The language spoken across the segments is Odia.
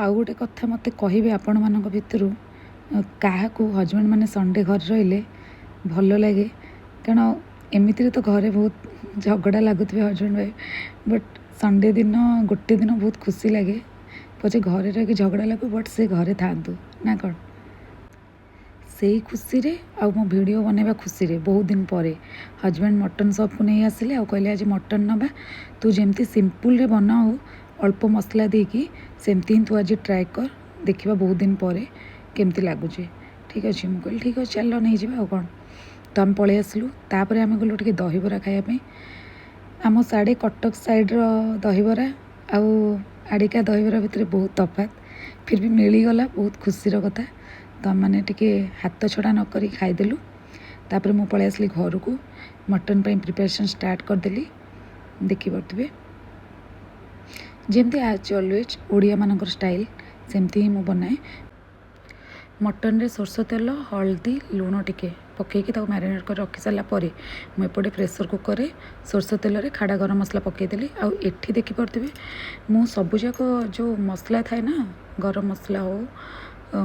ଆଉ ଗୋଟେ କଥା ମୋତେ କହିବେ ଆପଣମାନଙ୍କ ଭିତରୁ କାହାକୁ ହଜବେଣ୍ଡ ମାନେ ସଣ୍ଡେ ଘରେ ରହିଲେ ଭଲ ଲାଗେ। କାରଣ ଏମିତିରେ ତ ଘରେ ବହୁତ ଝଗଡ଼ା ଲାଗୁଥିବେ ହଜବେଣ୍ଡ ୱାଇଫ୍, ବଟ୍ ସଣ୍ଡେ ଦିନ ଗୋଟେ ଦିନ ବହୁତ ଖୁସି ଲାଗେ। ପଛେ ଘରେ ରହିକି ଝଗଡ଼ା ଲାଗୁ, ବଟ୍ ସେ ଘରେ ଥାଆନ୍ତୁ ନା କ'ଣ। ସେଇ ଖୁସିରେ ଆଉ ମୋ ଭିଡ଼ିଓ ବନେଇବା ଖୁସିରେ ବହୁତ ଦିନ ପରେ ହଜବେଣ୍ଡ ମଟନ୍ ସପ୍କୁ ନେଇ ଆସିଲେ ଆଉ କହିଲେ ଆଜି ମଟନ୍ ନେବା, ତୁ ଯେମିତି ସିମ୍ପୁଲରେ ବନାଉ ଅଳ୍ପ ମସଲା ଦେଇକି ସେମିତି ହିଁ ତୁ ଆଜି ଟ୍ରାଏ କର, ଦେଖିବା ବହୁତ ଦିନ ପରେ କେମିତି ଲାଗୁଛି। ଠିକ୍ ଅଛି, ମୁଁ କହିଲି ଠିକ୍ ଅଛି ଚାଲ ନେଇଯିବା ଆଉ କ'ଣ। ତ ଆମେ ପଳେଇ ଆସିଲୁ। ତାପରେ ଆମେ ଗଲୁ ଟିକେ ଦହିବରା ଖାଇବା ପାଇଁ। ଆମ ସାଡ଼େ କଟକ ସାଇଡ଼ର ଦହିବରା ଆଉ ଆଡ଼ିକା ଦହିବରା ଭିତରେ ବହୁତ ତଫାତ୍, ଫିର୍ ବି ମିଳିଗଲା, ବହୁତ ଖୁସିର କଥା। ତ ଆମମାନେ ଟିକେ ହାତ ଛଡ଼ା ନ କରି ଖାଇଦେଲୁ। ତାପରେ ମୁଁ ପଳେଇ ଆସିଲି ଘରକୁ, ମଟନ୍ ପାଇଁ ପ୍ରିପାରେସନ୍ ଷ୍ଟାର୍ଟ କରିଦେଲି। ଦେଖିପାରୁଥିବେ ଯେମିତି ଆଜ୍ ଅଲୱେଜ୍ ଓଡ଼ିଆମାନଙ୍କର ଷ୍ଟାଇଲ୍ ସେମିତି ହିଁ ମୁଁ ବନାଏ। ମଟନରେ ସୋରିଷ ତେଲ, ହଳଦୀ, ଲୁଣ ଟିକେ ପକାଇକି ତାକୁ ମ୍ୟାରିନେଟ୍ କରି ରଖି ସାରିଲା ପରେ ମୁଁ ଏପଟେ ପ୍ରେସର୍ କୁକର୍ରେ ସୋରିଷ ତେଲରେ ଖାଡ଼ା ଗରମ ମସଲା ପକାଇଦେଲି। ଆଉ ଏଠି ଦେଖିପାରୁଥିବେ ମୁଁ ସବୁଯାକ ଯେଉଁ ମସଲା ଥାଏ ନା, ଗରମ ମସଲା ହଉ,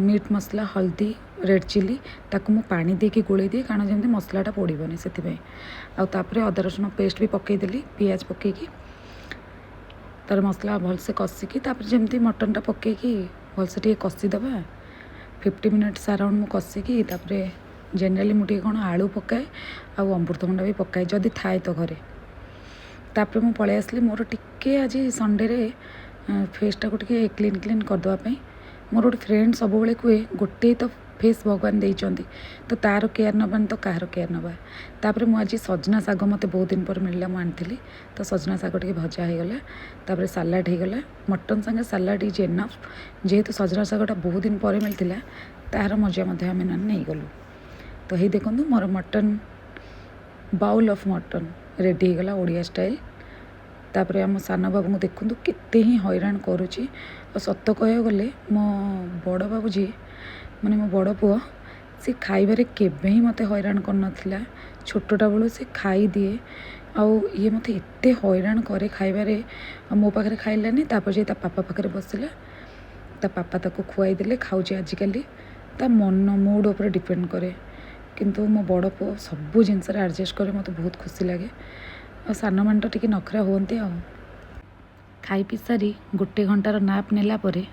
ମିଟ୍ ମସଲା, ହଳଦୀ, ରେଡ଼୍ ଚିଲି, ତାକୁ ମୁଁ ପାଣି ଦେଇକି ଗୋଳେଇ ଦିଏ କାରଣ ଯେମିତି ମସଲାଟା ପୋଡ଼ିବନି ସେଥିପାଇଁ। ଆଉ ତାପରେ ଅଦା ରସୁଣ ପେଷ୍ଟ ବି ପକାଇଦେଲି ପିଆଜ ପକାଇକି। ତାର ମସଲା ଭଲସେ କଷିକି ତାପରେ ଯେମିତି ମଟନ୍ଟା ପକାଇକି ଭଲସେ ଟିକେ କଷିଦେବା। 50 ମିନିଟ୍ସ ଆରାଉଣ୍ଡ ମୁଁ କଷିକି ତାପରେ ଜେନେରାଲି ମୁଁ ଟିକେ କ'ଣ ଆଳୁ ପକାଏ ଆଉ ଅମୃତଭଣ୍ଡା ବି ପକାଏ ଯଦି ଥାଏ ତ ଘରେ। ତାପରେ ମୁଁ ପଳେଇ ଆସିଲି ମୋର ଟିକେ ଆଜି ସଣ୍ଡେରେ ଫେସ୍ଟାକୁ ଟିକେ କ୍ଲିନ୍ କରିଦେବା ପାଇଁ। ମୋର ଗୋଟେ ଫ୍ରେଣ୍ଡ ସବୁବେଳେ କୁହେ ଗୋଟେ ତ ଫେସ୍ ଭଗବାନ ଦେଇଛନ୍ତି, ତ ତା'ର କେୟାର ନେବାନି ତ କାହାର କେୟାର ନେବା। ତାପରେ ମୁଁ ଆଜି ସଜନା ଶାଗ ମୋତେ ବହୁତ ଦିନ ପରେ ମିଳିଲା, ମୁଁ ଆଣିଥିଲି, ତ ସଜନା ଶାଗ ଟିକେ ଭଜା ହେଇଗଲା। ତାପରେ ସାଲାଡ଼ ହେଇଗଲା। ମଟନ୍ ସାଙ୍ଗେ ସାଲାଡ଼ ଇଜ୍ ଏନଫ୍, ଯେହେତୁ ସଜନା ଶାଗଟା ବହୁତ ଦିନ ପରେ ମିଳିଥିଲା ତାହାର ମଜା ମଧ୍ୟ ଆମେ ନେଇଗଲୁ। ତ ହେଇ ଦେଖନ୍ତୁ ମୋର mutton, bowl of mutton ready ହେଇଗଲା ଓଡ଼ିଆ ଷ୍ଟାଇଲ୍। ତାପରେ ଆମ ସାନ ବାବୁଙ୍କୁ ଦେଖନ୍ତୁ କେତେ ହିଁ ହଇରାଣ କରୁଛି। ଆଉ ସତ କହିବାକୁ ଗଲେ ମୋ ବଡ଼ ବାବୁ ଯିଏ, ମାନେ ମୋ ବଡ଼ ପୁଅ, ସେ ଖାଇବାରେ କେବେ ହିଁ ମୋତେ ହଇରାଣ କରିନଥିଲା। ଛୋଟଟା ବେଳୁ ସେ ଖାଇଦିଏ, ଆଉ ଇଏ ମୋତେ ଏତେ ହଇରାଣ କରେ ଖାଇବାରେ। ଆଉ ମୋ ପାଖରେ ଖାଇଲାନି, ତାପରେ ଯାଇ ତା ପାପା ପାଖରେ ବସିଲା, ତା ପାପା ତାକୁ ଖୁଆଇ ଦେଲେ, ଖାଉଛି ଆଜିକାଲି। ତା ମନ ମୁଡ଼ ଉପରେ ଡିପେଣ୍ଡ କରେ, କିନ୍ତୁ ମୋ ବଡ଼ ପୁଅ ସବୁ ଜିନିଷରେ ଆଡ଼ଜଷ୍ଟ କରେ, ମୋତେ ବହୁତ ଖୁସି ଲାଗେ। ଆଉ ସାନମାନେ ତ ଟିକେ ନଖରା ହୁଅନ୍ତି ଆଉ। ଖାଇ ପିଇ ସାରି 1 ଘଣ୍ଟାର ନାପ୍ ନେଲା ପରେ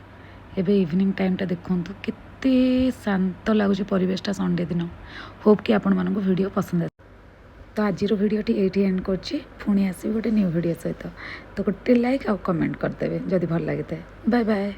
ଏବେ ଇଭିନିଂ ଟାଇମ୍ଟା ଦେଖନ୍ତୁ କେତେ ଶାନ୍ତ ଲାଗୁଛି ପରିବେଶଟା ସଣ୍ଡେ ଦିନ। ହୋପ୍ କି ଆପଣମାନଙ୍କୁ ଭିଡ଼ିଓ ପସନ୍ଦ ଆସିବ। ତ ଆଜିର ଭିଡ଼ିଓଟି ଏଇଠି ଏଣ୍ଡ କରୁଛି। ପୁଣି ଆସିବି ଗୋଟେ ନ୍ୟୁ ଭିଡ଼ିଓ ସହିତ। ତ ଗୋଟେ ଲାଇକ୍ ଆଉ କମେଣ୍ଟ କରିଦେବେ ଯଦି ଭଲ ଲାଗିଥାଏ। Bye bye.